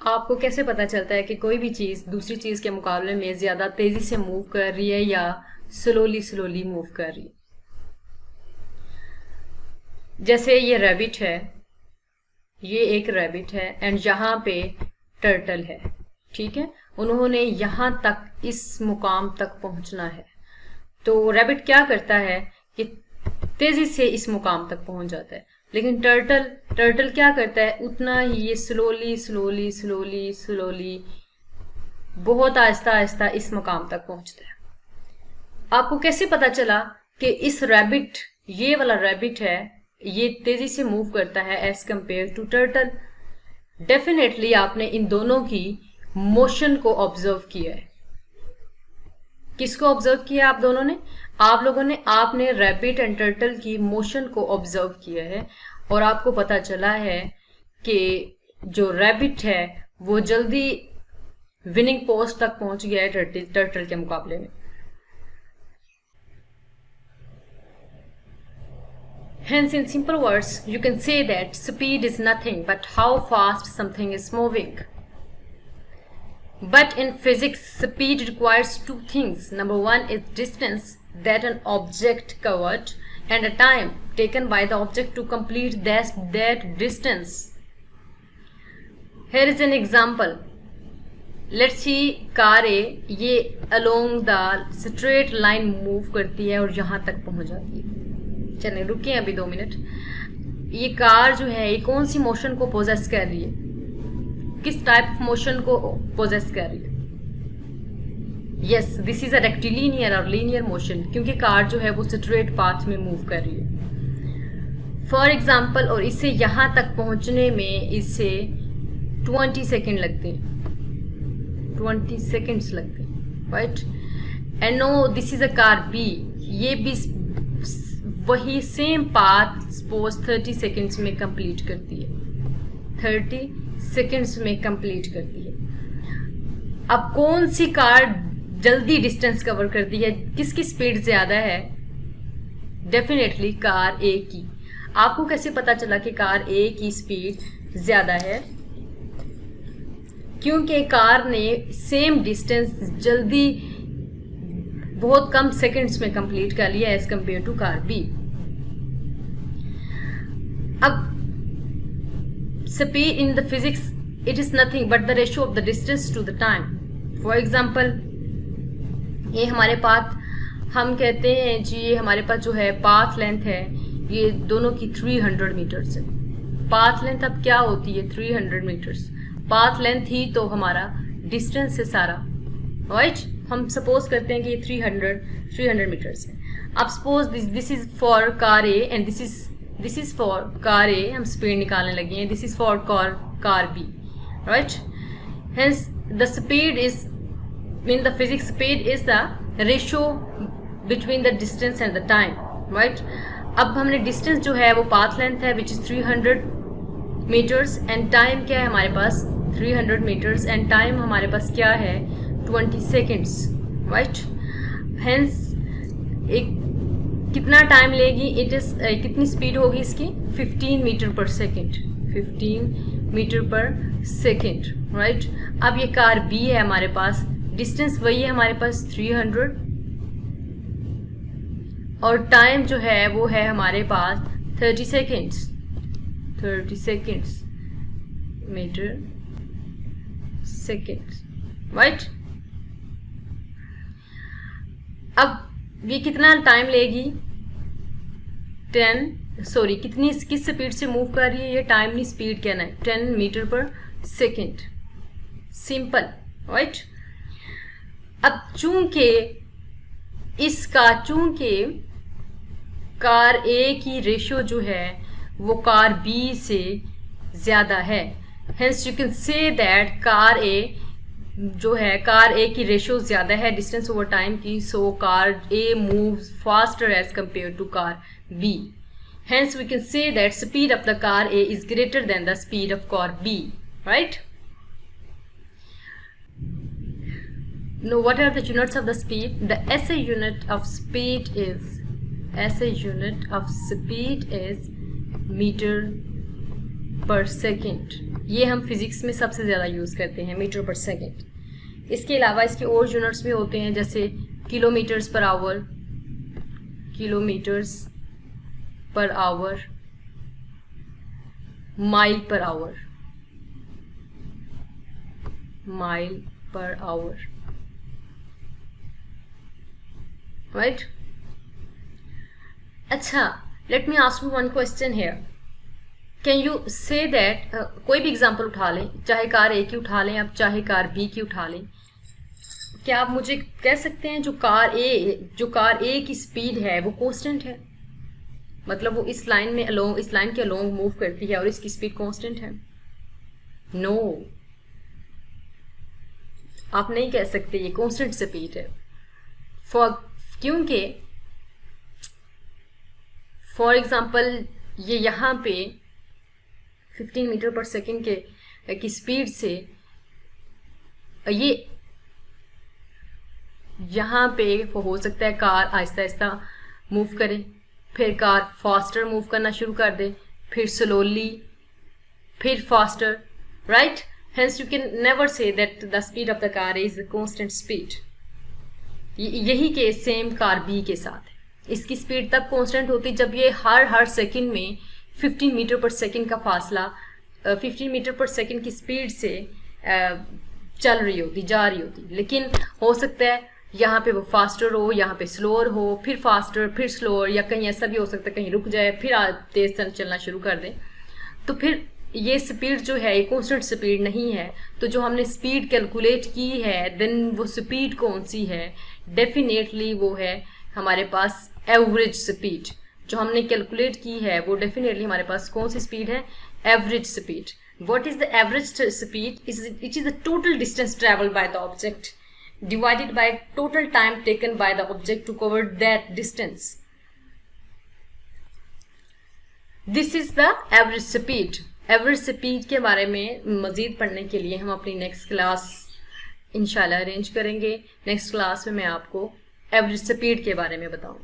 आपको कैसे पता चलता है कि कोई भी चीज़ दूसरी चीज़ के मुकाबले में ज़्यादा तेज़ी से मूव कर रही है या स्लोली स्लोली मूव कर रही है? जैसे ये रैबिट है, ये एक रैबिट है एंड यहाँ पे टर्टल है, ठीक है। उन्होंने यहाँ तक इस मुकाम तक पहुंचना है, तो रैबिट क्या करता है कि तेज़ी से इस मुकाम तक पहुंच जाता है। लेकिन टर्टल क्या करता है, उतना ही ये स्लोली स्लोली स्लोली स्लोली बहुत आहिस्ता आहिस्ता इस मुकाम तक पहुंचता है। आपको कैसे पता चला कि इस रैबिट, ये वाला रैबिट है, ये तेजी से मूव करता है as compared to turtle? Definitely आपने इन दोनों की मोशन को ऑब्जर्व किया है। किसको ऑब्जर्व किया आप दोनों ने? आप लोगों ने, आपने रैबिट एंड टर्टल की मोशन को ऑब्जर्व किया है और आपको पता चला है कि जो रैबिट है वो जल्दी विनिंग पोस्ट तक पहुंच गया है टर्टल के मुकाबले में। Hence, in simple words, you can say that speed is nothing but how fast something is moving. But in physics, speed requires two things. Number one is distance that an object covered and a time taken by the object to complete that distance. Here is an example. Let's see, car A ये along the straight line move करती है और यहाँ तक पहुँच जाती है। चलें, रुकिए अभी 2 मिनट। ये कार जो है ये कौन सी मोशन को पोजेस कर रही है, किस टाइप ऑफ मोशन को पोजेस कर रही है? Yes, this is a rectilinear और लीनियर मोशन, क्योंकि कार जो है वो स्ट्रेट पाथ में मूव कर रही है। फॉर एग्जाम्पल, और इसे यहाँ तक पहुँचने में इसे 20 सेकेंड लगते हैं, 20 सेकेंड्स लगते हैं, right. And no, this is a car B, ये भी वही सेम पाथ सपोज 30 सेकेंड्स में कंप्लीट करती है, 30 सेकेंड्स में कंप्लीट करती है। अब कौन सी कार जल्दी डिस्टेंस कवर करती है, किसकी स्पीड ज़्यादा है? डेफिनेटली कार ए की। आपको कैसे पता चला कि कार ए की स्पीड ज़्यादा है? क्योंकि कार ने सेम डिस्टेंस जल्दी बहुत कम सेकंड्स में कंप्लीट कर लिया as compared to car B. अब speed in the physics, it is nothing but the ratio of the distance to the time. For example, ये हमारे पाथ, हम कहते हैं जी ये हमारे पास जो है पाथ लेंथ है, ये दोनों की 300 मीटर्स है। पाथ लेंथ अब क्या होती है? 300 मीटर्स। पाथ लेंथ ही तो हमारा डिस्टेंस है सारा, राइट। हम सपोज करते हैं कि ये 300 मीटर्स है। अब suppose this is for car A and this is for car A, हम स्पीड निकालने लगे हैं, this is for car B, right. Hence the speed is, in the physics, speed is the ratio between the distance and the time, right. अब हमने distance जो है वो path length है which is 300 metres and time क्या है हमारे पास? 300 metres and time हमारे पास क्या है? 20 सेकेंड्स, राइट। हेंस एक कितना टाइम लेगी, इट इज कितनी स्पीड होगी इसकी? 15 मीटर पर सेकेंड, 15 मीटर पर सेकेंड, राइट। अब ये कार बी है हमारे पास, डिस्टेंस वही है हमारे पास 300 और टाइम जो है वो है हमारे पास 30 seconds, 30 seconds metre seconds, right. अब ये कितना टाइम लेगी? किस स्पीड से मूव कर रही है? ये टाइम नहीं स्पीड कहना है, 10 मीटर पर सेकेंड। Simple, right. अब चूंकि कार ए की रेशियो जो है वो कार बी से ज़्यादा है, hence you can say that car A जो है, कार ए की रेशियो ज़्यादा है डिस्टेंस ओवर टाइम की, so car A moves faster as compared to car B. Hence we can say that speed of the car A is greater than the speed of car B, right. Now what are the units of the speed? The SI unit of speed is meter per second. ये हम physics में सबसे ज़्यादा use करते हैं, metre पर second. इसके अलावा इसके और यूनिट्स भी होते हैं, जैसे kilometres per hour, kilometres per hour, mile per hour, mile per hour, right. अच्छा, let me ask you one question here, can you say that, कोई भी एग्जांपल उठा लें, चाहे कार ए की उठा लें आप, चाहे कार बी की उठा लें, क्या आप मुझे कह सकते हैं जो कार ए की स्पीड है वो कांस्टेंट है? मतलब वो इस लाइन में अलोंग, इस लाइन के अलोंग मूव करती है और इसकी स्पीड कांस्टेंट है? नो, आप नहीं कह सकते ये कांस्टेंट स्पीड है। क्योंकि फॉर एग्जांपल ये यहाँ पे 15 मीटर पर सेकेंड की स्पीड से ये यहाँ पे हो सकता है कार आहिस्ता आहिस्ता मूव करे, फिर कार फास्टर मूव करना शुरू कर दे, फिर स्लोली, फिर faster, right. Hence you can never say that the speed of the car is constant speed. यही केस सेम कार बी के साथ है। इसकी स्पीड तब कांस्टेंट होती जब ये हर सेकंड में 15 मीटर पर सेकंड का फासला 15 मीटर पर सेकंड की स्पीड से चल रही होती, जा रही होती। लेकिन हो सकता है यहाँ पे वो फास्टर हो, यहाँ पे स्लोअर हो, फिर फास्टर, फिर स्लोअर, या कहीं ऐसा भी हो सकता है कहीं रुक जाए, फिर तेज चलना शुरू कर दे। तो फिर ये स्पीड जो है ये कांस्टेंट स्पीड नहीं है। तो जो हमने स्पीड कैलकुलेट की है, देन वो स्पीड कौन सी है? डेफिनेटली वो है हमारे पास एवरेज स्पीड। जो हमने कैलकुलेट की है वो डेफिनेटली हमारे पास कौन सी स्पीड है? Average speed. What is the average speed? It is the total distance travelled by the object divided by total time taken by the object to cover that distance. This is the average speed. Average speed के बारे में मज़ीद पढ़ने के लिए हम अपनी next class इंशाल्लाह अरेंज करेंगे। नेक्स्ट क्लास में मैं आपको एवरेज स्पीड के बारे में बताऊँ।